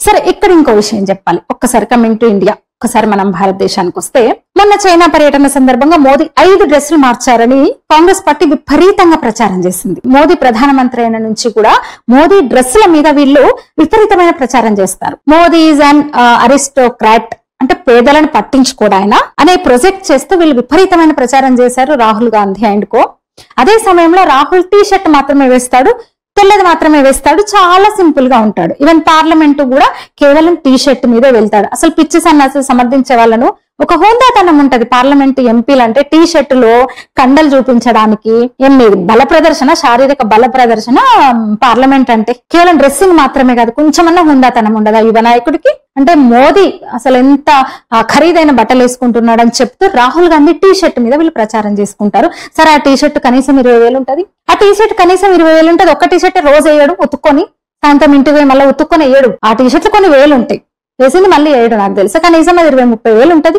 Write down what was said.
సరే, ఇక్కడ ఇంకో విషయం చెప్పాలి. ఒక్కసారి కమింగ్ టు ఇండియా, ఒక్కసారి మనం భారతదేశానికి వస్తే, మొన్న చైనా పర్యటన సందర్భంగా మోదీ 5 డ్రెస్సులు మార్చారని కాంగ్రెస్ పార్టీ విపరీతంగా ప్రచారం చేసింది. మోదీ ప్రధానమంత్రి అయిన నుంచి కూడా మోదీ డ్రెస్సుల మీద వీళ్ళు విపరీతమైన ప్రచారం చేస్తారు. మోదీ ఈజ్ అన్ అరిస్టోక్రాట్, అంటే పేదలను పట్టించుకోడాయన అనే ప్రొజెక్ట్ చేస్తూ వీళ్ళు విపరీతమైన ప్రచారం చేశారు, రాహుల్ గాంధీ అండ్ కో. అదే సమయంలో రాహుల్ టీ షర్ట్ మాత్రమే వేస్తాడు, తెల్లది మాత్రమే వేస్తాడు, చాలా సింపుల్ గా ఉంటాడు. ఈవెన్ పార్లమెంట్ కూడా కేవలం టీ షర్ట్ మీదే వెళ్తాడు. అసలు పిచ్చి సన్నాసులు సమర్థించే వాళ్ళను ఒక హోందాతనం ఉంటది. పార్లమెంట్ ఎంపీలు అంటే టీ షర్ట్ లో కండలు చూపించడానికి ఏం లేదు, బల ప్రదర్శన, శారీరక బల ప్రదర్శన పార్లమెంట్ అంటే. కేవలం డ్రెస్సింగ్ మాత్రమే కాదు, కొంచెమన్నా హోందాతనం ఉండదా యువ నాయకుడికి? అంటే మోదీ అసలు ఎంత ఖరీదైన బట్టలు వేసుకుంటున్నాడు అని చెప్తూ రాహుల్ గాంధీ టీ షర్ట్ మీద వీళ్ళు ప్రచారం చేసుకుంటారు. సరే, ఆ టీ షర్ట్ కనీసం 20,000 ఉంటది. ఆ టీ షర్ట్ కనీసం 20,000 ఉంటది. ఒక్క టీ షర్ట్ రోజు వేయడు, ఉతుక్కొని సాయంత్రం ఇంటికి పోయి మళ్ళీ ఉతుక్కొని వేయడు. ఆ టీ షర్ట్లు కొన్ని వేలు ఉంటాయి, వేసింది మళ్ళీ వేయడు. నాకు తెలుసు కనీసం అది 20-30 వేలు ఉంటది.